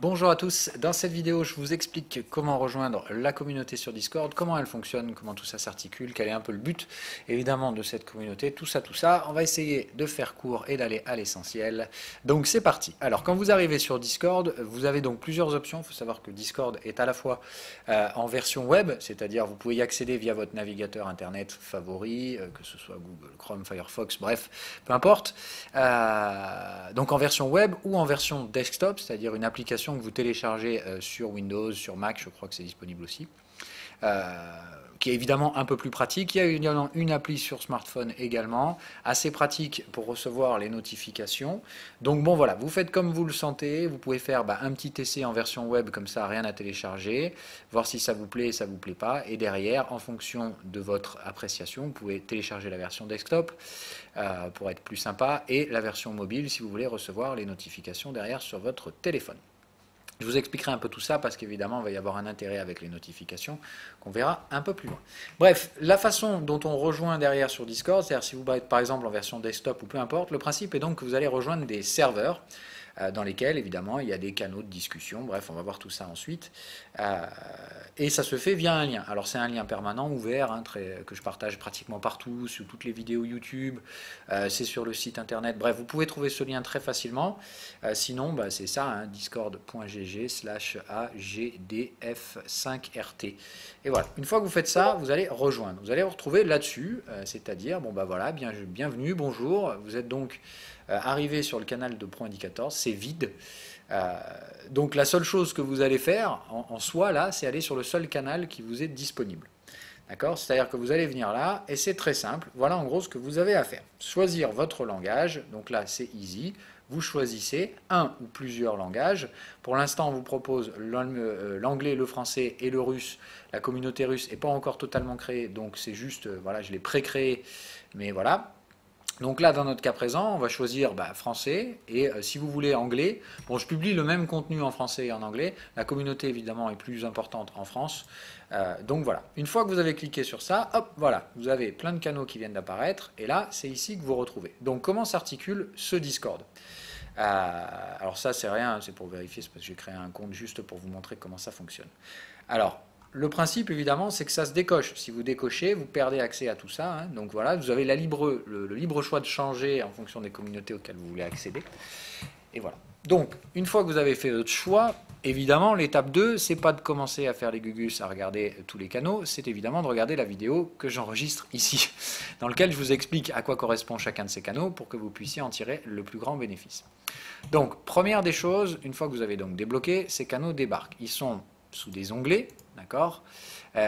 Bonjour à tous, dans cette vidéo je vous explique comment rejoindre la communauté sur Discord, comment elle fonctionne, comment tout ça s'articule, quel est un peu le but évidemment de cette communauté, tout ça. On va essayer de faire court et d'aller à l'essentiel. Donc c'est parti. Alors quand vous arrivez sur Discord, vous avez donc plusieurs options. Il faut savoir que Discord est à la fois en version web, c'est-à-dire vous pouvez y accéder via votre navigateur internet favori, que ce soit Google, Chrome, Firefox, bref, peu importe. Donc en version web ou en version desktop, c'est-à-dire une application que vous téléchargez sur Windows, sur Mac, je crois que c'est disponible aussi, qui est évidemment un peu plus pratique. Il y a évidemment une appli sur smartphone également, assez pratique pour recevoir les notifications. Donc bon voilà, vous faites comme vous le sentez, vous pouvez faire un petit essai en version web, comme ça rien à télécharger, voir si ça vous plaît, ça vous plaît pas, et derrière, en fonction de votre appréciation, vous pouvez télécharger la version desktop pour être plus sympa, et la version mobile si vous voulez recevoir les notifications derrière sur votre téléphone. Je vous expliquerai un peu tout ça parce qu'évidemment, il va y avoir un intérêt avec les notifications qu'on verra un peu plus loin. Bref, la façon dont on rejoint derrière sur Discord, c'est-à-dire si vous êtes par exemple en version desktop ou peu importe, le principe est donc que vous allez rejoindre des serveurs dans lesquels évidemment il y a des canaux de discussion, bref on va voir tout ça ensuite, et ça se fait via un lien. Alors c'est un lien permanent, ouvert, que je partage pratiquement partout, sur toutes les vidéos YouTube, c'est sur le site internet, bref vous pouvez trouver ce lien très facilement, sinon c'est ça, discord.gg/agdf5rt, et voilà, une fois que vous faites ça, vous allez rejoindre, vous allez vous retrouver là-dessus, c'est-à-dire, voilà, bienvenue, bonjour, vous êtes donc arrivé sur le canal de Pro Indicator, c'est vide. Donc la seule chose que vous allez faire en soi là, c'est aller sur le seul canal qui vous est disponible. D'accord? C'est-à-dire que vous allez venir là, et c'est très simple. Voilà en gros ce que vous avez à faire. Choisir votre langage, donc là c'est easy. Vous choisissez un ou plusieurs langages. Pour l'instant, on vous propose l'anglais, le français et le russe. La communauté russe n'est pas encore totalement créée, donc c'est juste, voilà, je l'ai pré-créé, mais voilà. Donc là, dans notre cas présent, on va choisir français, et si vous voulez anglais, bon, je publie le même contenu en français et en anglais, la communauté évidemment est plus importante en France, donc voilà. Une fois que vous avez cliqué sur ça, hop, voilà, vous avez plein de canaux qui viennent d'apparaître, et là, c'est ici que vous retrouvez. Donc comment s'articule ce Discord? Alors ça, c'est rien, c'est pour vérifier, c'est parce que j'ai créé un compte juste pour vous montrer comment ça fonctionne. Alors, le principe, évidemment, c'est que ça se décoche. Si vous décochez, vous perdez accès à tout ça. Donc voilà, vous avez le libre choix de changer en fonction des communautés auxquelles vous voulez accéder. Et voilà. Donc, une fois que vous avez fait votre choix, évidemment, l'étape 2, c'est pas de commencer à faire les gugus, à regarder tous les canaux, c'est évidemment de regarder la vidéo que j'enregistre ici, dans laquelle je vous explique à quoi correspond chacun de ces canaux pour que vous puissiez en tirer le plus grand bénéfice. Donc, première des choses, une fois que vous avez donc débloqué, ces canaux débarquent. Ils sont sous des onglets, d'accord,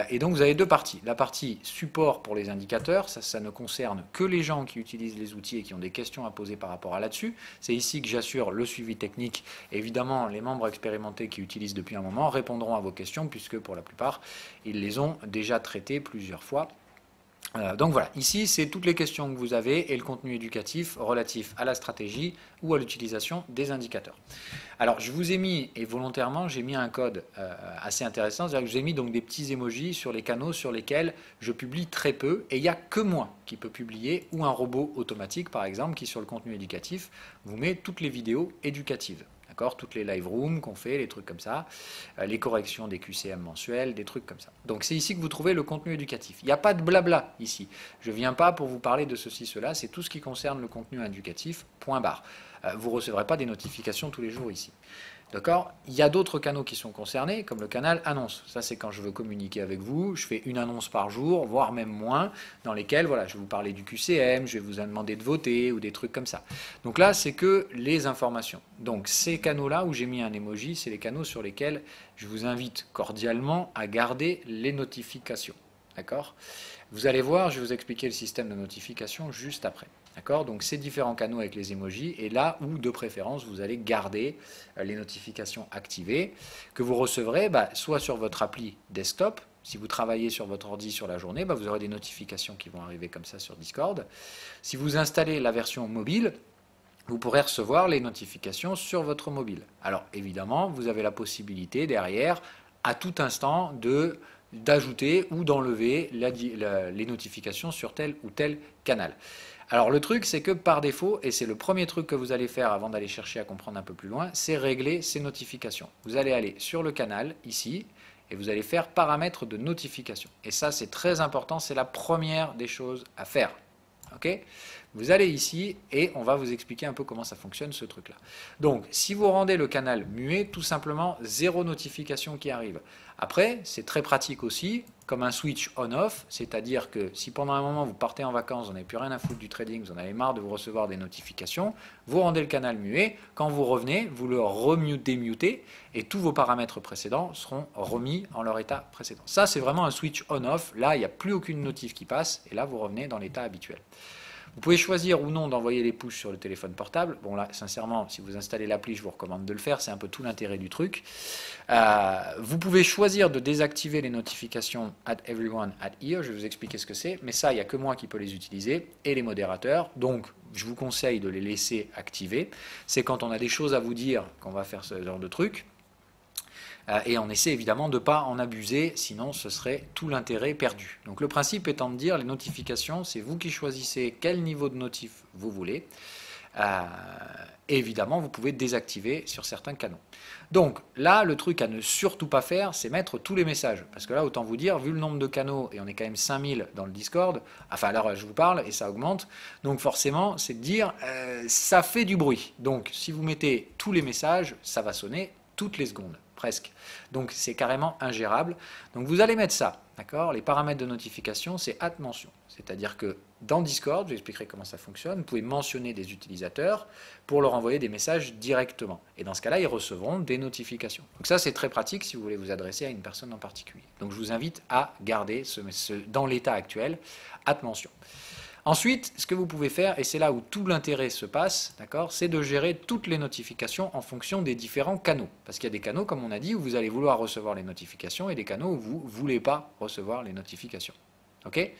et donc vous avez deux parties. La partie support pour les indicateurs, ça ne concerne que les gens qui utilisent les outils et qui ont des questions à poser par rapport à là-dessus. C'est ici que j'assure le suivi technique. Évidemment, les membres expérimentés qui utilisent depuis un moment répondront à vos questions, puisque pour la plupart, ils les ont déjà traitées plusieurs fois. Donc voilà, ici c'est toutes les questions que vous avez et le contenu éducatif relatif à la stratégie ou à l'utilisation des indicateurs. Alors je vous ai mis, et volontairement j'ai mis un code assez intéressant, c'est-à-dire que je vous ai mis donc des petits emojis sur les canaux sur lesquels je publie très peu, et il n'y a que moi qui peux publier, ou un robot automatique par exemple qui sur le contenu éducatif vous met toutes les vidéos éducatives. Toutes les live rooms qu'on fait, les trucs comme ça, les corrections des QCM mensuels, des trucs comme ça. Donc c'est ici que vous trouvez le contenu éducatif. Il n'y a pas de blabla ici. Je ne viens pas pour vous parler de ceci, cela, c'est tout ce qui concerne le contenu éducatif, point barre. Vous ne recevrez pas des notifications tous les jours ici. D'accord? Il y a d'autres canaux qui sont concernés, comme le canal annonce. Ça, c'est quand je veux communiquer avec vous. Je fais une annonce par jour, voire même moins, dans lesquelles voilà, je vais vous parler du QCM, je vais vous demander de voter ou des trucs comme ça. Donc là, c'est que les informations. Donc ces canaux-là où j'ai mis un emoji, c'est les canaux sur lesquels je vous invite cordialement à garder les notifications. D'accord? Vous allez voir, je vais vous expliquer le système de notification juste après. D'accord? Donc ces différents canaux avec les emojis, et là où de préférence vous allez garder les notifications activées, que vous recevrez soit sur votre appli desktop, si vous travaillez sur votre ordi sur la journée, vous aurez des notifications qui vont arriver comme ça sur Discord. Si vous installez la version mobile, vous pourrez recevoir les notifications sur votre mobile. Alors évidemment, vous avez la possibilité derrière, à tout instant, d'ajouter ou d'enlever les notifications sur tel ou tel canal. Alors le truc, c'est que par défaut, et c'est le premier truc que vous allez faire avant d'aller chercher à comprendre un peu plus loin, c'est régler ces notifications. Vous allez aller sur le canal, ici, et vous allez faire paramètres de notification. Et ça, c'est très important, c'est la première des choses à faire. Ok ? Vous allez ici et on va vous expliquer un peu comment ça fonctionne ce truc-là. Donc, si vous rendez le canal muet, tout simplement, 0 notification qui arrive. Après, c'est très pratique aussi, comme un switch on-off, c'est-à-dire que si pendant un moment vous partez en vacances, vous n'avez plus rien à foutre du trading, vous en avez marre de vous recevoir des notifications, vous rendez le canal muet, quand vous revenez, vous le démutez et tous vos paramètres précédents seront remis en leur état précédent. Ça, c'est vraiment un switch on-off, là, il n'y a plus aucune notif qui passe et là, vous revenez dans l'état habituel. Vous pouvez choisir ou non d'envoyer les push sur le téléphone portable. Bon là, sincèrement, si vous installez l'appli, je vous recommande de le faire. C'est un peu tout l'intérêt du truc. Vous pouvez choisir de désactiver les notifications at everyone at here. Je vais vous expliquer ce que c'est. Mais ça, il n'y a que moi qui peux les utiliser et les modérateurs. Donc, je vous conseille de les laisser activés. C'est quand on a des choses à vous dire qu'on va faire ce genre de truc. Et on essaie évidemment de ne pas en abuser, sinon ce serait tout l'intérêt perdu. Donc le principe étant de dire, les notifications, c'est vous qui choisissez quel niveau de notif vous voulez. Et évidemment, vous pouvez désactiver sur certains canaux. Donc là, le truc à ne surtout pas faire, c'est mettre tous les messages. Parce que là, autant vous dire, vu le nombre de canaux, et on est quand même 5000 dans le Discord, enfin alors je vous parle, et ça augmente, donc forcément, c'est de dire, ça fait du bruit. Donc si vous mettez tous les messages, ça va sonner toutes les secondes, presque. Donc c'est carrément ingérable. Donc vous allez mettre ça, d'accord ? Les paramètres de notification, c'est @mention. C'est-à-dire que dans Discord, je vous expliquerai comment ça fonctionne, vous pouvez mentionner des utilisateurs pour leur envoyer des messages directement. Et dans ce cas-là, ils recevront des notifications. Donc ça, c'est très pratique si vous voulez vous adresser à une personne en particulier. Donc je vous invite à garder dans l'état actuel, @mention. Ensuite, ce que vous pouvez faire, et c'est là où tout l'intérêt se passe, d'accord, c'est de gérer toutes les notifications en fonction des différents canaux. Parce qu'il y a des canaux, comme on a dit, où vous allez vouloir recevoir les notifications et des canaux où vous ne voulez pas recevoir les notifications. Ok ?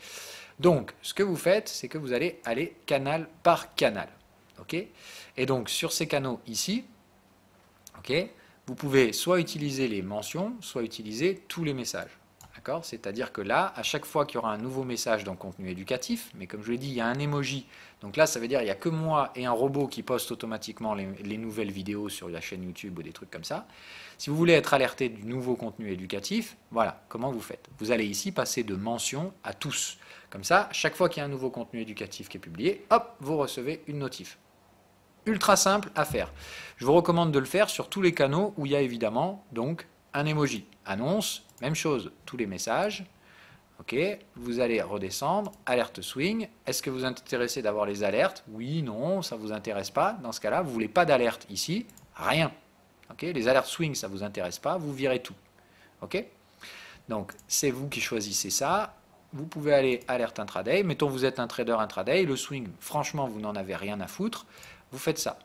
Donc, ce que vous faites, c'est que vous allez aller canal par canal. Ok ? Et donc, sur ces canaux ici, ok, vous pouvez soit utiliser les mentions, soit utiliser tous les messages. C'est-à-dire que là, à chaque fois qu'il y aura un nouveau message dans le contenu éducatif, mais comme je l'ai dit, il y a un emoji. Donc là, ça veut dire qu'il n'y a que moi et un robot qui poste automatiquement les nouvelles vidéos sur la chaîne YouTube ou des trucs comme ça. Si vous voulez être alerté du nouveau contenu éducatif, voilà comment vous faites. Vous allez ici passer de mention à tous. Comme ça, chaque fois qu'il y a un nouveau contenu éducatif qui est publié, hop, vous recevez une notif. Ultra simple à faire. Je vous recommande de le faire sur tous les canaux où il y a évidemment donc un emoji. Annonce, même chose, tous les messages. Ok, vous allez redescendre, alerte swing. Est-ce que vous êtes intéressé d'avoir les alertes? Oui, non, ça ne vous intéresse pas. Dans ce cas-là, vous ne voulez pas d'alerte ici, rien. Ok, les alertes swing, ça ne vous intéresse pas, vous virez tout. Ok, donc c'est vous qui choisissez ça. Vous pouvez aller alerte intraday. Mettons vous êtes un trader intraday. Le swing, franchement, vous n'en avez rien à foutre. Vous faites ça.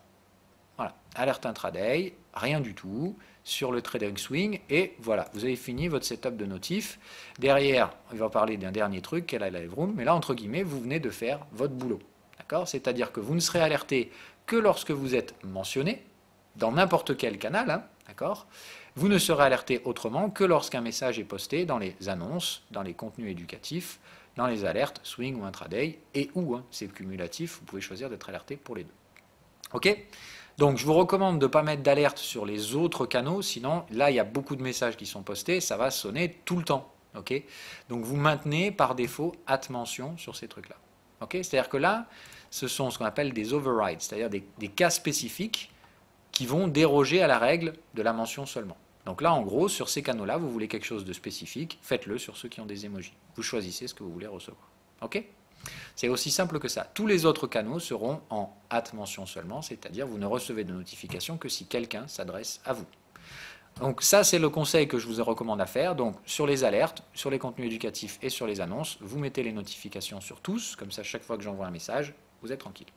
Voilà, alerte intraday, rien du tout sur le trading swing et voilà, vous avez fini votre setup de notif. Derrière, on va parler d'un dernier truc, quelle est la live room, mais là, entre guillemets, vous venez de faire votre boulot. D'accord ? C'est-à-dire que vous ne serez alerté que lorsque vous êtes mentionné, dans n'importe quel canal, hein, d'accord ? Vous ne serez alerté autrement que lorsqu'un message est posté dans les annonces, dans les contenus éducatifs, dans les alertes, swing ou intraday, et où, hein, c'est cumulatif, vous pouvez choisir d'être alerté pour les deux. Ok ? Donc je vous recommande de ne pas mettre d'alerte sur les autres canaux, sinon là il y a beaucoup de messages qui sont postés, ça va sonner tout le temps. Okay, donc vous maintenez par défaut @mention sur ces trucs-là. Okay, c'est-à-dire que là, ce sont ce qu'on appelle des overrides, c'est-à-dire des cas spécifiques qui vont déroger à la règle de la mention seulement. Donc là en gros, sur ces canaux-là, vous voulez quelque chose de spécifique, faites-le sur ceux qui ont des emojis. Vous choisissez ce que vous voulez recevoir. Ok ? C'est aussi simple que ça. Tous les autres canaux seront en @mention seulement, c'est-à-dire vous ne recevez de notification que si quelqu'un s'adresse à vous. Donc ça, c'est le conseil que je vous recommande à faire. Donc sur les alertes, sur les contenus éducatifs et sur les annonces, vous mettez les notifications sur tous, comme ça chaque fois que j'envoie un message, vous êtes tranquille.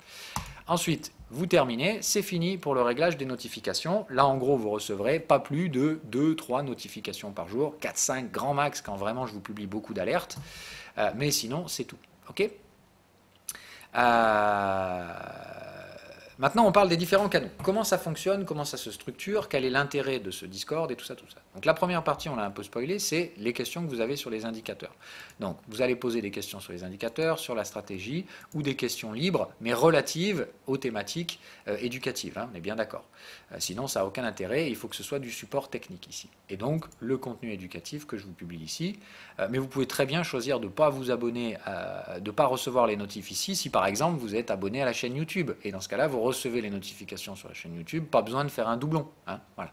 Ensuite, vous terminez, c'est fini pour le réglage des notifications. Là, en gros, vous recevrez pas plus de 2-3 notifications par jour, 4-5 grand max quand vraiment je vous publie beaucoup d'alertes, mais sinon, c'est tout. Ok ? Maintenant, on parle des différents canaux. Comment ça fonctionne, comment ça se structure, quel est l'intérêt de ce Discord et tout ça, tout ça. Donc la première partie, on l'a un peu spoilé, c'est les questions que vous avez sur les indicateurs. Donc vous allez poser des questions sur les indicateurs, sur la stratégie, ou des questions libres, mais relatives aux thématiques éducatives, hein, on est bien d'accord. Sinon, ça n'a aucun intérêt, il faut que ce soit du support technique ici. Et donc, le contenu éducatif que je vous publie ici, mais vous pouvez très bien choisir de ne pas vous abonner, de ne pas recevoir les notifs ici, si par exemple vous êtes abonné à la chaîne YouTube. Et dans ce cas-là, vous recevez les notifications sur la chaîne YouTube, pas besoin de faire un doublon. Hein, voilà.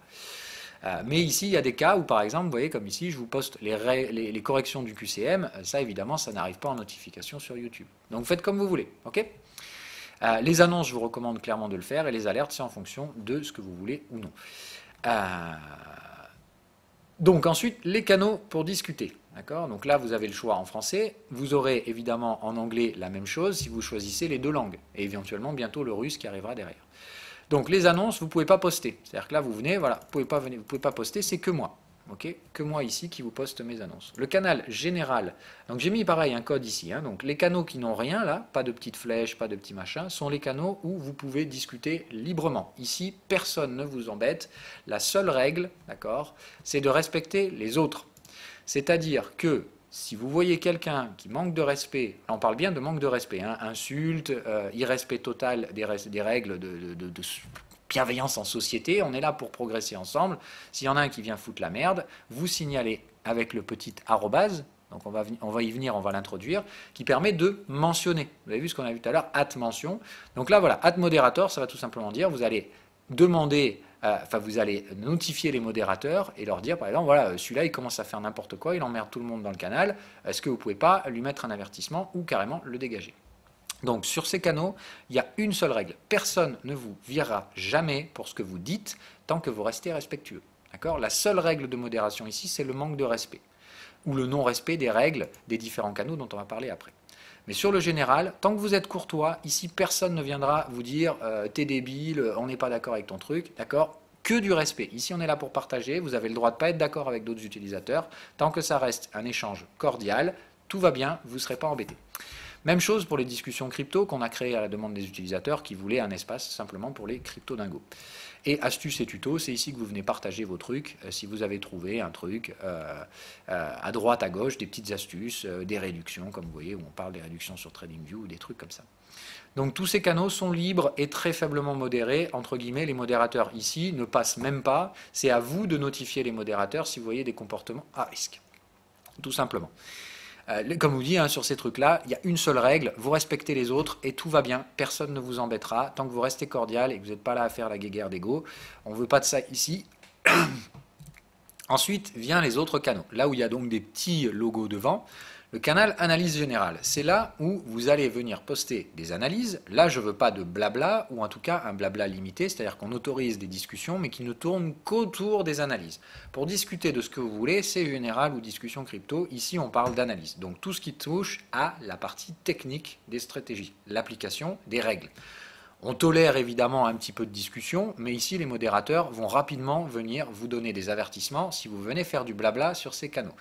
Mais ici, il y a des cas où, par exemple, vous voyez, comme ici, je vous poste les corrections du QCM. Ça, évidemment, ça n'arrive pas en notification sur YouTube. Donc, faites comme vous voulez. Ok ? Les annonces, je vous recommande clairement de le faire. Et les alertes, c'est en fonction de ce que vous voulez ou non. Donc, ensuite, les canaux pour discuter. D'accord ? Donc là, vous avez le choix en français. Vous aurez évidemment en anglais la même chose si vous choisissez les deux langues. Et éventuellement, bientôt, le russe qui arrivera derrière. Donc les annonces, vous ne pouvez pas poster. C'est-à-dire que là, vous venez, voilà, vous ne pouvez pas poster, c'est que moi. Okay, que moi ici qui vous poste mes annonces. Le canal général, donc j'ai mis pareil un code ici. Hein, donc les canaux qui n'ont rien là, pas de petites flèches, pas de petits machins, sont les canaux où vous pouvez discuter librement. Ici, personne ne vous embête. La seule règle, d'accord, c'est de respecter les autres. C'est-à-dire que si vous voyez quelqu'un qui manque de respect, on parle bien de manque de respect, hein, insulte, irrespect total des règles de bienveillance en société, on est là pour progresser ensemble. S'il y en a un qui vient foutre la merde, vous signalez avec le petit arrobase, donc on va y venir, on va l'introduire, qui permet de mentionner. Vous avez vu ce qu'on a vu tout à l'heure, @mention. Donc là voilà, @moderator, ça va tout simplement dire, vous allez demander, vous allez notifier les modérateurs et leur dire, par exemple, voilà, celui-là, il commence à faire n'importe quoi, il emmerde tout le monde dans le canal, est-ce que vous ne pouvez pas lui mettre un avertissement ou carrément le dégager ? Donc, sur ces canaux, il y a une seule règle. Personne ne vous virera jamais pour ce que vous dites tant que vous restez respectueux. D'accord ? La seule règle de modération ici, c'est le manque de respect ou le non-respect des règles des différents canaux dont on va parler après. Mais sur le général, tant que vous êtes courtois, ici personne ne viendra vous dire t'es débile, on n'est pas d'accord avec ton truc, d'accord ? Que du respect. Ici on est là pour partager, vous avez le droit de ne pas être d'accord avec d'autres utilisateurs, tant que ça reste un échange cordial, tout va bien, vous ne serez pas embêté. Même chose pour les discussions crypto qu'on a créées à la demande des utilisateurs qui voulaient un espace simplement pour les crypto-dingos. Et astuces et tutos, c'est ici que vous venez partager vos trucs. Si vous avez trouvé un truc à droite, à gauche, des petites astuces, des réductions, comme vous voyez, où on parle des réductions sur TradingView ou des trucs comme ça. Donc tous ces canaux sont libres et très faiblement modérés. Entre guillemets, les modérateurs ici ne passent même pas. C'est à vous de notifier les modérateurs si vous voyez des comportements à risque. Tout simplement. Comme je vous dis, hein, sur ces trucs-là, il y a une seule règle, vous respectez les autres et tout va bien, personne ne vous embêtera, tant que vous restez cordial et que vous n'êtes pas là à faire la guéguerre d'ego, on ne veut pas de ça ici. Ensuite, vient les autres canaux, là où il y a donc des petits logos devant. Le canal analyse générale, c'est là où vous allez venir poster des analyses. Là, je ne veux pas de blabla, ou en tout cas un blabla limité, c'est-à-dire qu'on autorise des discussions, mais qui ne tournent qu'autour des analyses. Pour discuter de ce que vous voulez, c'est général ou discussion crypto. Ici, on parle d'analyse. Donc tout ce qui touche à la partie technique des stratégies, l'application des règles. On tolère évidemment un petit peu de discussion, mais ici, les modérateurs vont rapidement venir vous donner des avertissements si vous venez faire du blabla sur ces canaux.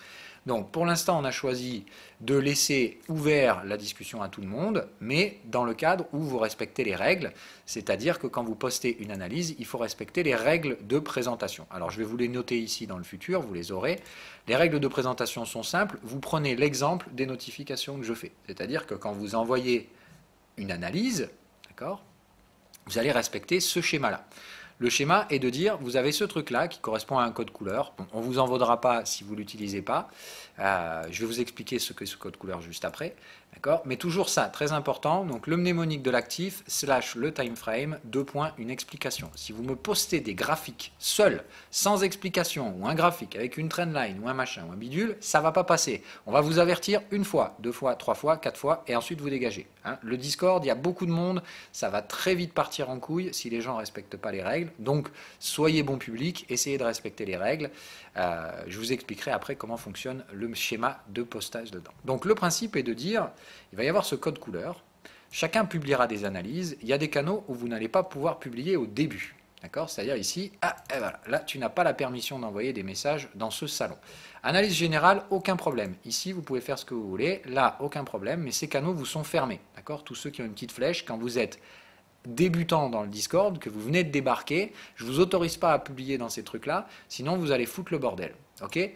Donc pour l'instant, on a choisi de laisser ouvert la discussion à tout le monde, mais dans le cadre où vous respectez les règles, c'est-à-dire que quand vous postez une analyse, il faut respecter les règles de présentation. Alors je vais vous les noter ici dans le futur, vous les aurez. Les règles de présentation sont simples, vous prenez l'exemple des notifications que je fais. C'est-à-dire que quand vous envoyez une analyse, d'accord, vous allez respecter ce schéma-là. Le schéma est de dire, vous avez ce truc-là qui correspond à un code couleur. Bon, on ne vous en vaudra pas si vous ne l'utilisez pas. Je vais vous expliquer ce qu'est ce code couleur juste après. Mais toujours ça, très important. Donc le mnémonique de l'actif, / le time frame, une explication. Si vous me postez des graphiques seuls, sans explication, ou un graphique avec une trendline, ou un machin, ou un bidule, ça ne va pas passer. On va vous avertir une fois, 2 fois, 3 fois, 4 fois, et ensuite vous dégagez. Hein. Le Discord, il y a beaucoup de monde, ça va très vite partir en couille si les gens ne respectent pas les règles. Donc soyez bon public, essayez de respecter les règles. Je vous expliquerai après comment fonctionne le schéma de postage dedans. Donc le principe est de dire, il va y avoir ce code couleur, chacun publiera des analyses, il y a des canaux où vous n'allez pas pouvoir publier au début. D'accord ? C'est-à-dire ici, et voilà, là tu n'as pas la permission d'envoyer des messages dans ce salon. Analyse générale, aucun problème. Ici, vous pouvez faire ce que vous voulez, là, aucun problème, mais ces canaux vous sont fermés. D'accord ? Tous ceux qui ont une petite flèche, quand vous êtes débutant dans le Discord, que vous venez de débarquer, je ne vous autorise pas à publier dans ces trucs-là, sinon vous allez foutre le bordel. Okay,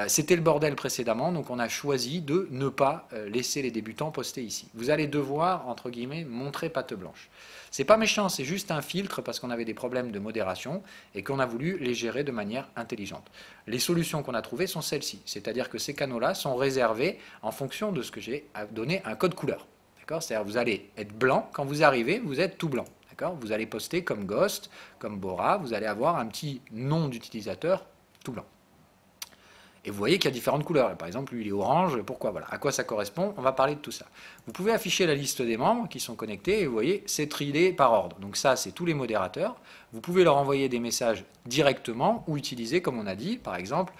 c'était le bordel précédemment, donc on a choisi de ne pas laisser les débutants poster ici. Vous allez devoir, entre guillemets, montrer patte blanche. C'est pas méchant, c'est juste un filtre parce qu'on avait des problèmes de modération et qu'on a voulu les gérer de manière intelligente. Les solutions qu'on a trouvées sont celles-ci, c'est-à-dire que ces canaux-là sont réservés en fonction de ce que j'ai donné un code couleur. C'est-à-dire que vous allez être blanc, quand vous arrivez, vous êtes tout blanc. Vous allez poster comme Ghost, comme Bora, vous allez avoir un petit nom d'utilisateur tout blanc. Et vous voyez qu'il y a différentes couleurs. Par exemple, lui, il est orange. Pourquoi? Voilà. À quoi ça correspond? On va parler de tout ça. Vous pouvez afficher la liste des membres qui sont connectés. Et vous voyez, c'est trilé par ordre. Donc ça, c'est tous les modérateurs. Vous pouvez leur envoyer des messages directement ou utiliser, comme on a dit, par exemple,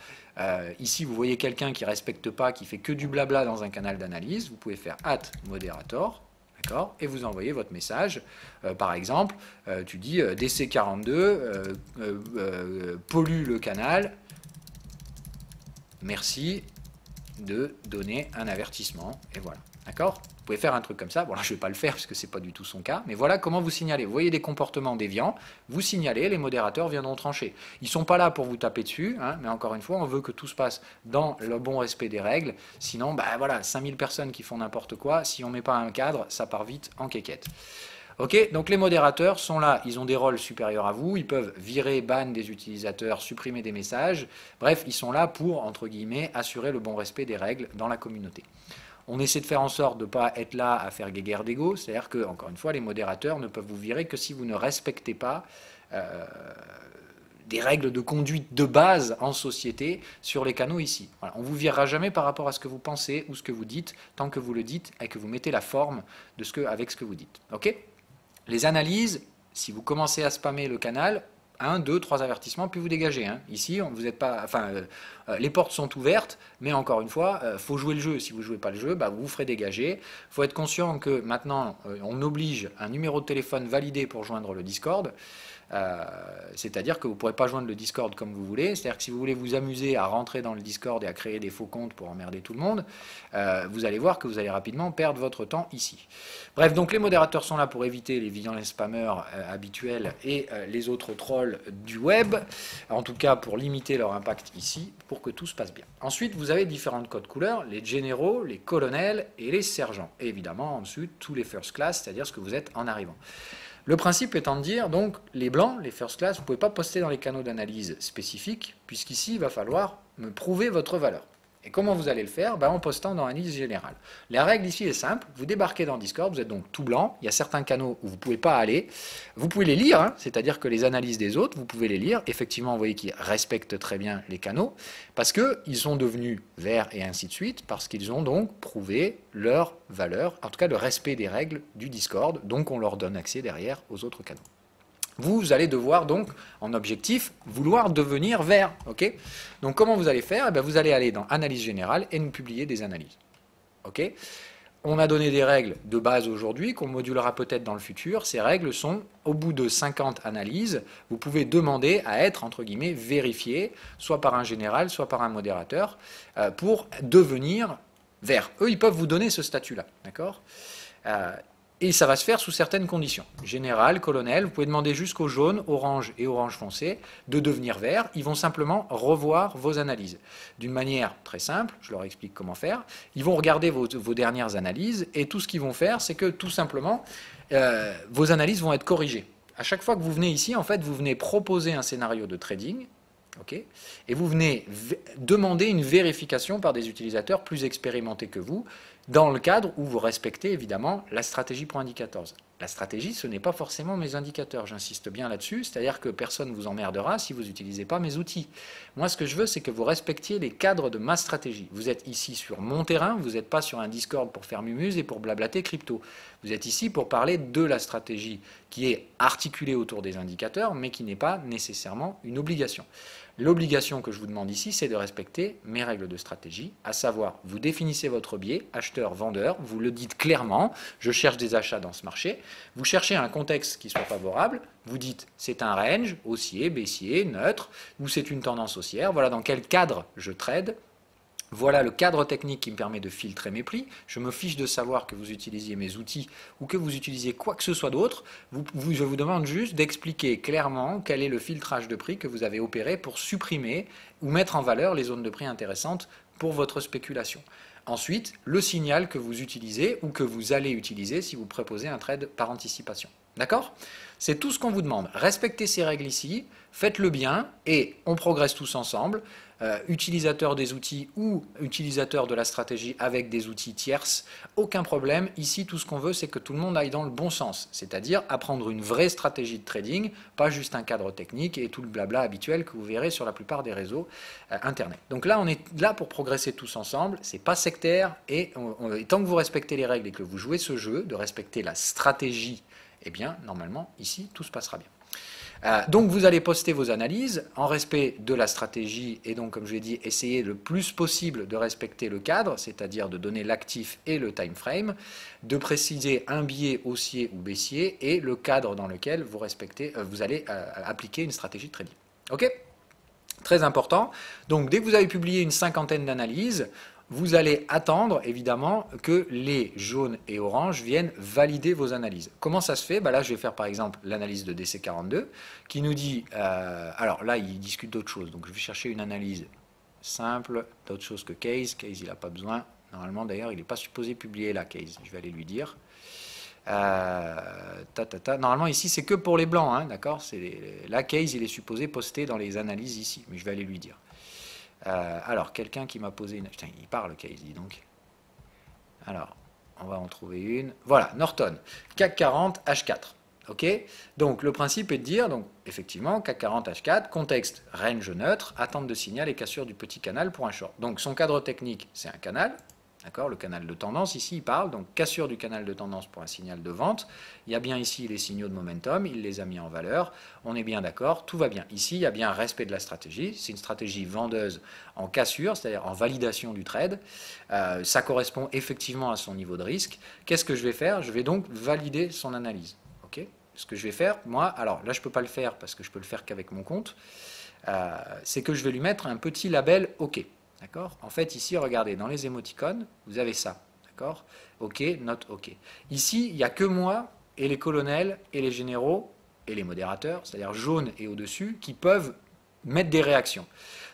ici, vous voyez quelqu'un qui ne respecte pas, qui fait que du blabla dans un canal d'analyse. Vous pouvez faire @moderator. Et vous envoyez votre message. Par exemple, tu dis DC42 pollue le canal. Merci de donner un avertissement. Et voilà. D'accord? Vous pouvez faire un truc comme ça. Bon, là, je ne vais pas le faire parce que ce n'est pas du tout son cas. Mais voilà comment vous signalez. Vous voyez des comportements déviants. Vous signalez, les modérateurs viendront trancher. Ils ne sont pas là pour vous taper dessus. Hein, mais encore une fois, on veut que tout se passe dans le bon respect des règles. Sinon, voilà, 5000 personnes qui font n'importe quoi. Si on ne met pas un cadre, ça part vite en quéquette. Ok, donc les modérateurs sont là, ils ont des rôles supérieurs à vous, ils peuvent virer, ban des utilisateurs, supprimer des messages, bref, ils sont là pour, entre guillemets, assurer le bon respect des règles dans la communauté. On essaie de faire en sorte de ne pas être là à faire guéguerre d'ego, c'est-à-dire que, encore une fois, les modérateurs ne peuvent vous virer que si vous ne respectez pas des règles de conduite de base en société sur les canaux ici. Voilà. On ne vous virera jamais par rapport à ce que vous pensez ou ce que vous dites, tant que vous le dites et que vous mettez la forme de avec ce que vous dites. Ok ? Les analyses, si vous commencez à spammer le canal, 1, 2, 3 avertissements, puis vous dégagez. Hein. Ici, vous n'êtes pas, les portes sont ouvertes, mais encore une fois, il faut jouer le jeu. Si vous ne jouez pas le jeu, vous vous ferez dégager. Il faut être conscient que maintenant, on oblige un numéro de téléphone validé pour joindre le Discord. C'est-à-dire que vous ne pourrez pas joindre le Discord comme vous voulez. C'est-à-dire que si vous voulez vous amuser à rentrer dans le Discord et à créer des faux comptes pour emmerder tout le monde, vous allez voir que vous allez rapidement perdre votre temps ici. Bref, donc les modérateurs sont là pour éviter les vilains spammers habituels et les autres trolls du web, en tout cas pour limiter leur impact ici, pour que tout se passe bien. Ensuite, vous avez différentes codes couleurs, les généraux, les colonels et les sergents. Et évidemment, ensuite, tous les first class, c'est-à-dire ce que vous êtes en arrivant. Le principe étant de dire, donc, les blancs, les first class, vous ne pouvez pas poster dans les canaux d'analyse spécifiques, puisqu'ici, il va falloir me prouver votre valeur. Et comment vous allez le faire? En postant dans analyse générale. La règle ici est simple, vous débarquez dans Discord, vous êtes donc tout blanc, il y a certains canaux où vous ne pouvez pas aller, vous pouvez les lire, hein, c'est-à-dire que les analyses des autres, vous pouvez les lire, effectivement, vous voyez qu'ils respectent très bien les canaux, parce qu'ils sont devenus verts et ainsi de suite, parce qu'ils ont donc prouvé leur valeur, en tout cas le respect des règles du Discord, donc on leur donne accès derrière aux autres canaux. Vous allez devoir donc, en objectif, vouloir devenir vert. Okay, donc comment vous allez faire? Vous allez aller dans Analyse générale et nous publier des analyses. Okay, on a donné des règles de base aujourd'hui qu'on modulera peut-être dans le futur. Ces règles sont, au bout de 50 analyses, vous pouvez demander à être, entre guillemets, vérifié, soit par un général, soit par un modérateur, pour devenir vert. Eux, ils peuvent vous donner ce statut-là. D'accord ? Et ça va se faire sous certaines conditions. Général, colonel, vous pouvez demander jusqu'au jaune, orange et orange foncé de devenir vert. Ils vont simplement revoir vos analyses. D'une manière très simple, je leur explique comment faire. Ils vont regarder vos dernières analyses et tout ce qu'ils vont faire, c'est que tout simplement, vos analyses vont être corrigées. À chaque fois que vous venez ici, en fait, vous venez proposer un scénario de trading. Okay, et vous venez demander une vérification par des utilisateurs plus expérimentés que vous, dans le cadre où vous respectez évidemment la stratégie pour indicators. La stratégie, ce n'est pas forcément mes indicateurs, j'insiste bien là-dessus, c'est-à-dire que personne ne vous emmerdera si vous n'utilisez pas mes outils. Moi, ce que je veux, c'est que vous respectiez les cadres de ma stratégie. Vous êtes ici sur mon terrain, vous n'êtes pas sur un Discord pour faire mumuse et pour blablater crypto. Vous êtes ici pour parler de la stratégie qui est articulée autour des indicateurs, mais qui n'est pas nécessairement une obligation. L'obligation que je vous demande ici, c'est de respecter mes règles de stratégie, à savoir, vous définissez votre biais, acheteur, vendeur, vous le dites clairement, je cherche des achats dans ce marché, vous cherchez un contexte qui soit favorable, vous dites c'est un range, haussier, baissier, neutre, ou c'est une tendance haussière, voilà dans quel cadre je trade, Voilà le cadre technique qui me permet de filtrer mes prix. Je me fiche de savoir que vous utilisiez mes outils ou que vous utilisiez quoi que ce soit d'autre. Je vous demande juste d'expliquer clairement quel est le filtrage de prix que vous avez opéré pour supprimer ou mettre en valeur les zones de prix intéressantes pour votre spéculation. Ensuite, le signal que vous utilisez ou que vous allez utiliser si vous proposez un trade par anticipation. D'accord? C'est tout ce qu'on vous demande. Respectez ces règles ici, faites-le bien et on progresse tous ensemble. Utilisateurs des outils ou utilisateurs de la stratégie avec des outils tierces, aucun problème. Ici, tout ce qu'on veut, c'est que tout le monde aille dans le bon sens, c'est-à-dire apprendre une vraie stratégie de trading, pas juste un cadre technique et tout le blabla habituel que vous verrez sur la plupart des réseaux Internet. Donc là, on est là pour progresser tous ensemble, c'est pas sectaire et tant que vous respectez les règles et que vous jouez ce jeu, de respecter la stratégie, eh bien, normalement, ici, tout se passera bien. Donc vous allez poster vos analyses en respect de la stratégie et donc comme je l'ai dit, essayez le plus possible de respecter le cadre, c'est-à-dire de donner l'actif et le time frame, de préciser un biais haussier ou baissier et le cadre dans lequel vous allez appliquer une stratégie de trading. Ok? Très important. Donc dès que vous avez publié une cinquantaine d'analyses, vous allez attendre évidemment que les jaunes et oranges viennent valider vos analyses. Comment ça se fait? Là, je vais faire par exemple l'analyse de DC42 qui nous dit, alors là, il discute d'autres choses, donc je vais chercher une analyse simple, d'autre chose que Case. Case, il n'a pas besoin. Normalement, d'ailleurs, il n'est pas supposé publier là, Case. Je vais aller lui dire. Normalement, ici, c'est que pour les blancs, hein, d'accord? La Case, il est supposé poster dans les analyses ici, mais je vais aller lui dire. Alors, quelqu'un qui m'a posé une... Putain, il parle, Case, dis donc. Alors, on va en trouver une. Voilà, Norton, CAC 40, H4. Ok? Donc, le principe est de dire, donc, effectivement, CAC 40, H4, contexte, range neutre, attente de signal et cassure du petit canal pour un short. Donc, son cadre technique, c'est un canal. D'accord, le canal de tendance, ici, il parle, donc cassure du canal de tendance pour un signal de vente. Il y a bien ici les signaux de momentum, il les a mis en valeur. On est bien d'accord, tout va bien. Ici, il y a bien respect de la stratégie. C'est une stratégie vendeuse en cassure, c'est-à-dire en validation du trade. Ça correspond effectivement à son niveau de risque. Qu'est-ce que je vais faire? Je vais donc valider son analyse. Ok? Ce que je vais faire, moi, alors là, je ne peux pas le faire parce que je peux le faire qu'avec mon compte, c'est que je vais lui mettre un petit label OK. D'accord? En fait, ici, regardez, dans les émoticônes, vous avez ça. D'accord? OK, note OK. Ici, il n'y a que moi et les colonels et les généraux et les modérateurs, c'est-à-dire jaune et au-dessus, qui peuvent mettre des réactions.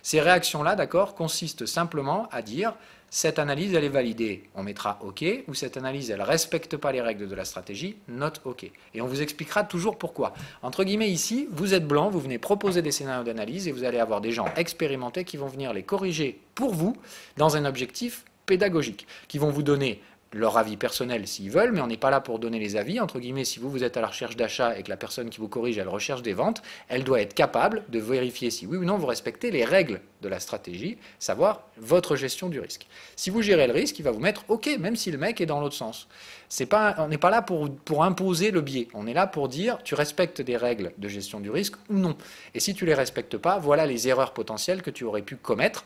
Ces réactions-là, d'accord, consistent simplement à dire cette analyse, elle est validée, on mettra OK, ou cette analyse, elle ne respecte pas les règles de la stratégie, note OK. Et on vous expliquera toujours pourquoi. Entre guillemets, ici, vous êtes blanc, vous venez proposer des scénarios d'analyse et vous allez avoir des gens expérimentés qui vont venir les corriger pour vous dans un objectif pédagogique, qui vont vous donner leur avis personnel s'ils veulent, mais on n'est pas là pour donner les avis. Entre guillemets, si vous êtes à la recherche d'achat et que la personne qui vous corrige, elle recherche des ventes, elle doit être capable de vérifier si oui ou non vous respectez les règles de la stratégie, savoir votre gestion du risque. Si vous gérez le risque, il va vous mettre OK, même si le mec est dans l'autre sens. On n'est pas là pour imposer le biais. On est là pour dire tu respectes des règles de gestion du risque ou non. Et si tu ne les respectes pas, voilà les erreurs potentielles que tu aurais pu commettre.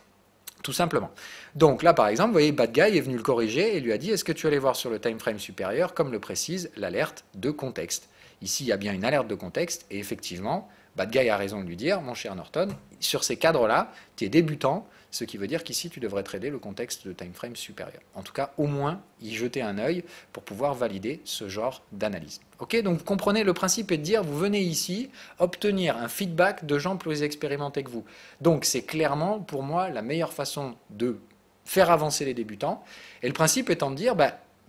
Tout simplement. Donc là, par exemple, vous voyez, Bad Guy est venu le corriger et lui a dit, est-ce que tu allais voir sur le time frame supérieur, comme le précise l'alerte de contexte. Ici, il y a bien une alerte de contexte et effectivement, Bad Guy a raison de lui dire, mon cher Norton, sur ces cadres-là, tu es débutant, ce qui veut dire qu'ici, tu devrais trader le contexte de time frame supérieur. En tout cas, au moins, y jeter un œil pour pouvoir valider ce genre d'analyse. Ok, donc vous comprenez, le principe est de dire, vous venez ici obtenir un feedback de gens plus expérimentés que vous. Donc c'est clairement, pour moi, la meilleure façon de faire avancer les débutants. Et le principe étant de dire,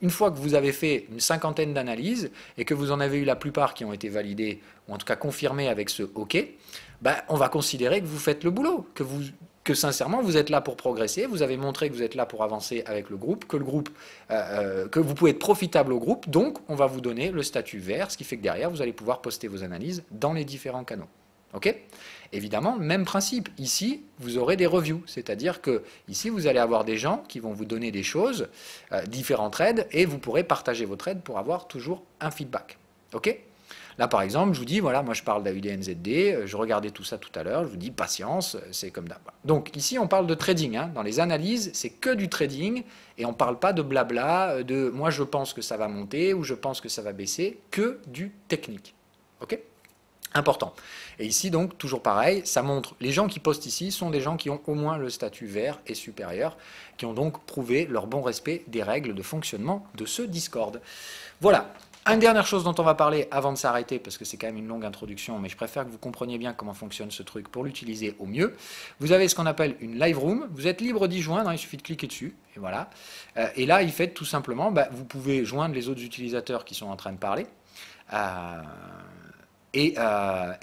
une fois que vous avez fait une cinquantaine d'analyses et que vous en avez eu la plupart qui ont été validées, ou en tout cas confirmées avec ce OK, on va considérer que vous faites le boulot, que sincèrement vous êtes là pour progresser, vous avez montré que vous êtes là pour avancer avec le groupe, que vous pouvez être profitable au groupe, donc on va vous donner le statut vert, ce qui fait que derrière vous allez pouvoir poster vos analyses dans les différents canaux. Ok? Évidemment, même principe. Ici, vous aurez des reviews, c'est-à-dire que ici, vous allez avoir des gens qui vont vous donner des choses, différents trades, et vous pourrez partager vos trades pour avoir toujours un feedback. Ok? Là, par exemple, je vous dis, voilà, moi je parle d'AUDNZD, je regardais tout ça tout à l'heure, je vous dis patience, c'est comme d'hab. Donc ici, on parle de trading. Hein. Dans les analyses, c'est que du trading, et on ne parle pas de blabla, de moi je pense que ça va monter ou je pense que ça va baisser, que du technique. Ok? Important. Et ici, donc, toujours pareil, ça montre, les gens qui postent ici sont des gens qui ont au moins le statut vert et supérieur, qui ont donc prouvé leur bon respect des règles de fonctionnement de ce Discord. Voilà. Une dernière chose dont on va parler avant de s'arrêter, parce que c'est quand même une longue introduction, mais je préfère que vous compreniez bien comment fonctionne ce truc pour l'utiliser au mieux. Vous avez ce qu'on appelle une live room, vous êtes libre d'y joindre, il suffit de cliquer dessus, et voilà. Et là, il fait tout simplement, vous pouvez joindre les autres utilisateurs qui sont en train de parler. Et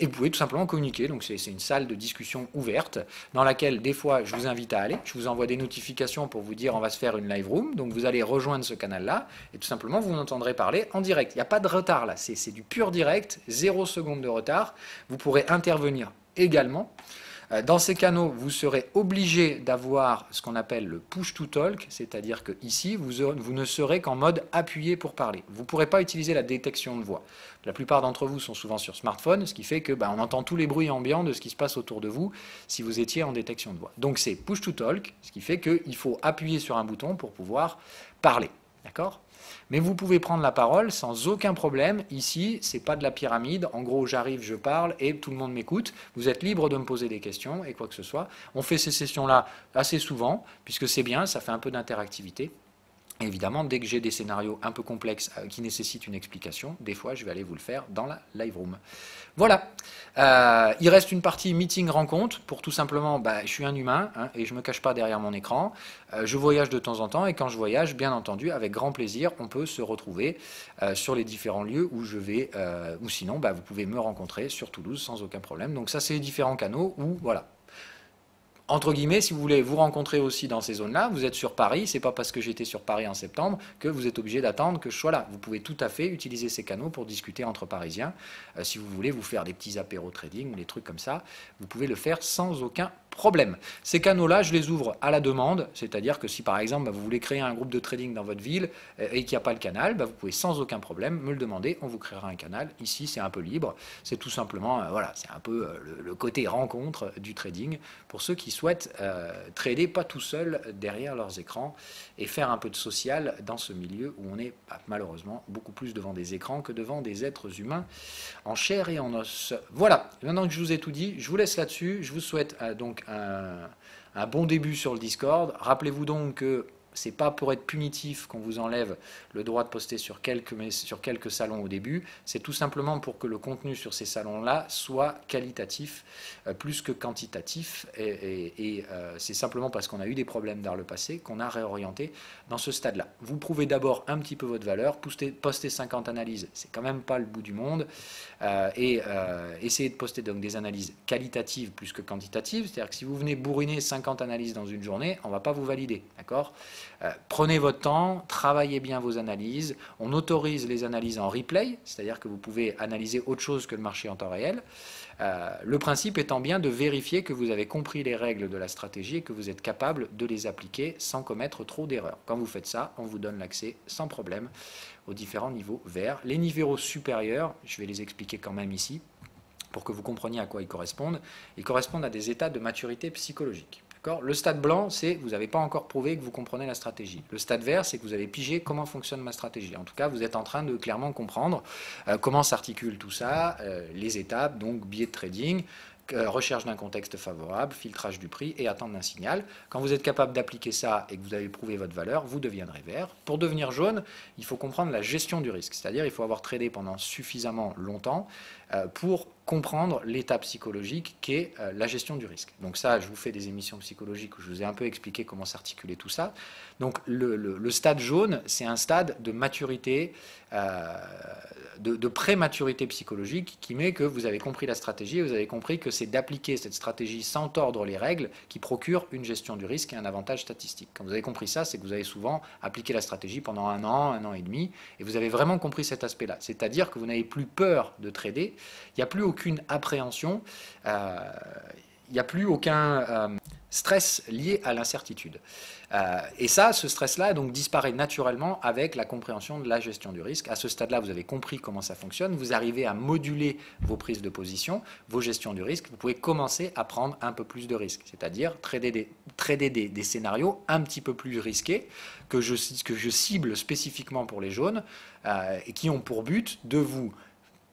vous pouvez tout simplement communiquer. Donc c'est une salle de discussion ouverte dans laquelle des fois je vous invite à aller. Je vous envoie des notifications pour vous dire on va se faire une live room. Donc vous allez rejoindre ce canal-là et tout simplement vous m'entendrez parler en direct. Il n'y a pas de retard là, c'est du pur direct, 0 seconde de retard. Vous pourrez intervenir également. Dans ces canaux, vous serez obligé d'avoir ce qu'on appelle le push to talk, c'est-à-dire que ici, vous ne serez qu'en mode appuyé pour parler. Vous ne pourrez pas utiliser la détection de voix. La plupart d'entre vous sont souvent sur smartphone, ce qui fait que on entend tous les bruits ambiants de ce qui se passe autour de vous si vous étiez en détection de voix. Donc c'est push to talk, ce qui fait qu'il faut appuyer sur un bouton pour pouvoir parler. D'accord ? Mais vous pouvez prendre la parole sans aucun problème. Ici, c'est pas de la pyramide. En gros, j'arrive, je parle et tout le monde m'écoute. Vous êtes libre de me poser des questions et quoi que ce soit. On fait ces sessions-là assez souvent, puisque c'est bien, ça fait un peu d'interactivité. Évidemment, dès que j'ai des scénarios un peu complexes qui nécessitent une explication, des fois, je vais aller vous le faire dans la live room. Voilà. Il reste une partie meeting rencontre pour tout simplement, je suis un humain et je ne me cache pas derrière mon écran. Je voyage de temps en temps et quand je voyage, bien entendu, avec grand plaisir, on peut se retrouver sur les différents lieux où je vais, ou sinon, vous pouvez me rencontrer sur Toulouse sans aucun problème. Donc ça, c'est les différents canaux où, voilà. Entre guillemets, si vous voulez vous rencontrer aussi dans ces zones-là, vous êtes sur Paris, c'est pas parce que j'étais sur Paris en septembre que vous êtes obligé d'attendre que je sois là. Vous pouvez tout à fait utiliser ces canaux pour discuter entre Parisiens. Si vous voulez vous faire des petits apéros trading ou des trucs comme ça, vous pouvez le faire sans aucun problème. Ces canaux-là, je les ouvre à la demande, c'est-à-dire que si par exemple vous voulez créer un groupe de trading dans votre ville et qu'il n'y a pas le canal, vous pouvez sans aucun problème me le demander, on vous créera un canal. Ici, c'est un peu libre, c'est tout simplement, voilà, c'est un peu le côté rencontre du trading pour ceux qui souhaitent trader pas tout seuls derrière leurs écrans et faire un peu de social dans ce milieu où on est malheureusement beaucoup plus devant des écrans que devant des êtres humains en chair et en os. Voilà, maintenant que je vous ai tout dit, je vous laisse là-dessus, je vous souhaite donc un bon début sur le Discord. Rappelez-vous donc que c'est pas pour être punitif qu'on vous enlève le droit de poster sur quelques salons au début, c'est tout simplement pour que le contenu sur ces salons-là soit qualitatif plus que quantitatif et c'est simplement parce qu'on a eu des problèmes dans le passé qu'on a réorienté dans ce stade-là. Vous prouvez d'abord un petit peu votre valeur, postez 50 analyses, c'est quand même pas le bout du monde et essayez de poster donc des analyses qualitatives plus que quantitatives, c'est-à-dire que si vous venez bourriner 50 analyses dans une journée, on ne va pas vous valider, d'accord ? Prenez votre temps, travaillez bien vos analyses. On autorise les analyses en replay, c'est-à-dire que vous pouvez analyser autre chose que le marché en temps réel. Le principe étant bien de vérifier que vous avez compris les règles de la stratégie et que vous êtes capable de les appliquer sans commettre trop d'erreurs. Quand vous faites ça, on vous donne l'accès sans problème aux différents niveaux verts. Les niveaux supérieurs, je vais les expliquer quand même ici, pour que vous compreniez à quoi ils correspondent. Ils correspondent à des états de maturité psychologique. Le stade blanc, c'est vous n'avez pas encore prouvé que vous comprenez la stratégie. Le stade vert, c'est que vous avez pigé comment fonctionne ma stratégie. En tout cas, vous êtes en train de clairement comprendre comment s'articule tout ça, les étapes, donc biais de trading, recherche d'un contexte favorable, filtrage du prix et attente d'un signal. Quand vous êtes capable d'appliquer ça et que vous avez prouvé votre valeur, vous deviendrez vert. Pour devenir jaune, il faut comprendre la gestion du risque, c'est-à-dire il faut avoir tradé pendant suffisamment longtemps pour comprendre l'état psychologique qu'est la gestion du risque. Donc ça, je vous fais des émissions psychologiques où je vous ai un peu expliqué comment s'articuler tout ça. Donc le stade jaune, c'est un stade de maturité, de pré-maturité psychologique qui met que vous avez compris la stratégie et vous avez compris que c'est d'appliquer cette stratégie sans tordre les règles qui procure une gestion du risque et un avantage statistique. Quand vous avez compris ça, c'est que vous avez souvent appliqué la stratégie pendant un an et demi et vous avez vraiment compris cet aspect-là. C'est-à-dire que vous n'avez plus peur de trader, il n'y a plus aucune appréhension, il n'y a plus aucun stress lié à l'incertitude. Et ça, ce stress-là, donc, disparaît naturellement avec la compréhension de la gestion du risque. À ce stade-là, vous avez compris comment ça fonctionne, vous arrivez à moduler vos prises de position, vos gestions du risque, vous pouvez commencer à prendre un peu plus de risques, c'est-à-dire trader des scénarios un petit peu plus risqués que je cible spécifiquement pour les jaunes et qui ont pour but de vous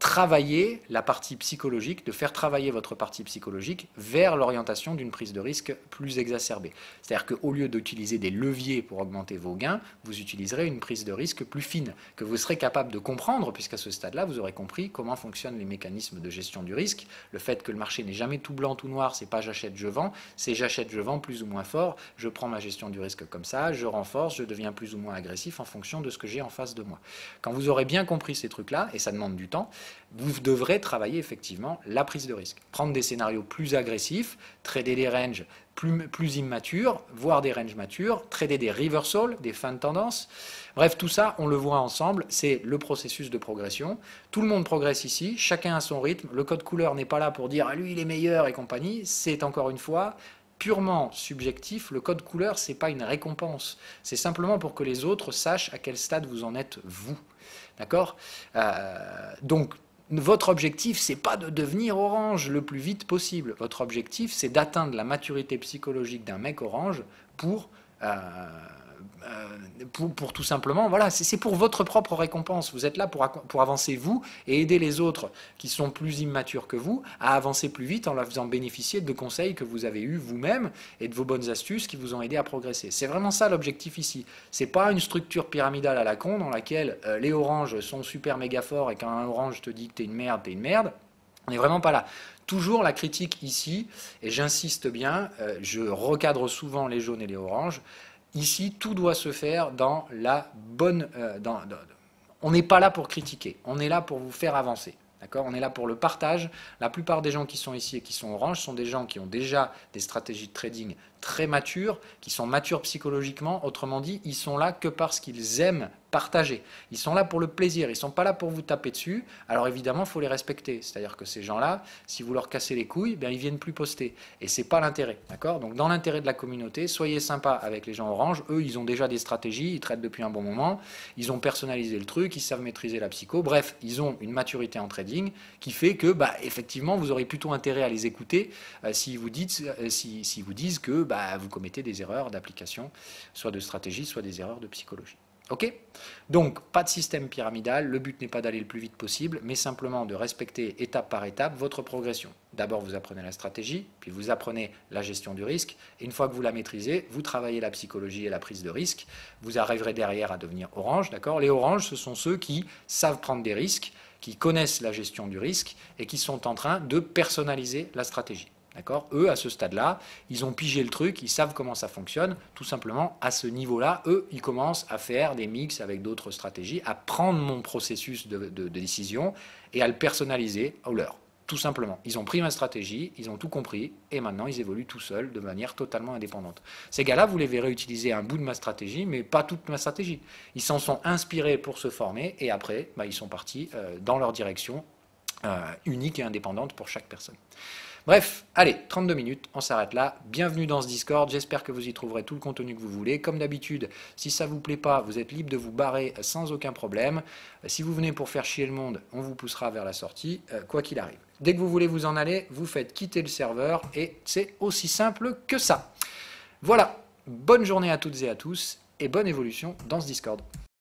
travailler la partie psychologique, de faire travailler votre partie psychologique vers l'orientation d'une prise de risque plus exacerbée. C'est-à-dire qu'au lieu d'utiliser des leviers pour augmenter vos gains, vous utiliserez une prise de risque plus fine, que vous serez capable de comprendre, puisqu'à ce stade-là, vous aurez compris comment fonctionnent les mécanismes de gestion du risque. Le fait que le marché n'est jamais tout blanc, tout noir, c'est pas j'achète, je vends, c'est j'achète, je vends plus ou moins fort, je prends ma gestion du risque comme ça, je renforce, je deviens plus ou moins agressif en fonction de ce que j'ai en face de moi. Quand vous aurez bien compris ces trucs-là, et ça demande du temps, vous devrez travailler effectivement la prise de risque. Prendre des scénarios plus agressifs, trader des ranges plus immatures, voire des ranges matures, trader des reversals, des fins de tendance. Bref, tout ça, on le voit ensemble, c'est le processus de progression. Tout le monde progresse ici, chacun à son rythme. Le code couleur n'est pas là pour dire « lui, il est meilleur » et compagnie. C'est encore une fois purement subjectif. Le code couleur, ce n'est pas une récompense. C'est simplement pour que les autres sachent à quel stade vous en êtes, vous. D'accord ? Donc, votre objectif, c'est pas de devenir orange le plus vite possible. Votre objectif, c'est d'atteindre la maturité psychologique d'un mec orange pour tout simplement, voilà, c'est pour votre propre récompense. Vous êtes là pour avancer vous et aider les autres qui sont plus immatures que vous à avancer plus vite en leur faisant bénéficier de conseils que vous avez eus vous-même et de vos bonnes astuces qui vous ont aidé à progresser. C'est vraiment ça l'objectif ici. C'est pas une structure pyramidale à la con dans laquelle les oranges sont super méga forts et quand un orange te dit que t'es une merde, t'es une merde. On n'est vraiment pas là. Toujours la critique ici, et j'insiste bien, je recadre souvent les jaunes et les oranges. Ici, tout doit se faire dans la bonne... on n'est pas là pour critiquer, on est là pour vous faire avancer. D'accord ? On est là pour le partage. La plupart des gens qui sont ici et qui sont orange sont des gens qui ont déjà des stratégies de trading très matures, qui sont matures psychologiquement. Autrement dit, ils sont là que parce qu'ils aiment partager. Ils sont là pour le plaisir, ils ne sont pas là pour vous taper dessus. Alors évidemment, il faut les respecter. C'est-à-dire que ces gens-là, si vous leur cassez les couilles, ben, ils ne viennent plus poster. Et ce n'est pas l'intérêt. D'accord ? Donc dans l'intérêt de la communauté, soyez sympa avec les gens orange. Eux, ils ont déjà des stratégies, ils traitent depuis un bon moment, ils ont personnalisé le truc, ils savent maîtriser la psycho. Bref, ils ont une maturité en trading qui fait que, bah, effectivement, vous aurez plutôt intérêt à les écouter s'ils vous disent que bah, vous commettez des erreurs d'application, soit de stratégie, soit des erreurs de psychologie. Ok ? Donc, pas de système pyramidal, le but n'est pas d'aller le plus vite possible, mais simplement de respecter étape par étape votre progression. D'abord, vous apprenez la stratégie, puis vous apprenez la gestion du risque, et une fois que vous la maîtrisez, vous travaillez la psychologie et la prise de risque, vous arriverez derrière à devenir orange, d'accord ? Les oranges, ce sont ceux qui savent prendre des risques, qui connaissent la gestion du risque, et qui sont en train de personnaliser la stratégie. D'accord ? Eux, à ce stade-là, ils ont pigé le truc, ils savent comment ça fonctionne. Tout simplement, à ce niveau-là, eux, ils commencent à faire des mix avec d'autres stratégies, à prendre mon processus de décision et à le personnaliser au leur. Tout simplement. Ils ont pris ma stratégie, ils ont tout compris, et maintenant, ils évoluent tout seuls, de manière totalement indépendante. Ces gars-là, vous les verrez utiliser un bout de ma stratégie, mais pas toute ma stratégie. Ils s'en sont inspirés pour se former, et après, bah, ils sont partis dans leur direction unique et indépendante pour chaque personne. Bref, allez, 32 minutes, on s'arrête là. Bienvenue dans ce Discord, j'espère que vous y trouverez tout le contenu que vous voulez. Comme d'habitude, si ça ne vous plaît pas, vous êtes libre de vous barrer sans aucun problème. Si vous venez pour faire chier le monde, on vous poussera vers la sortie, quoi qu'il arrive. Dès que vous voulez vous en aller, vous faites quitter le serveur et c'est aussi simple que ça. Voilà, bonne journée à toutes et à tous et bonne évolution dans ce Discord.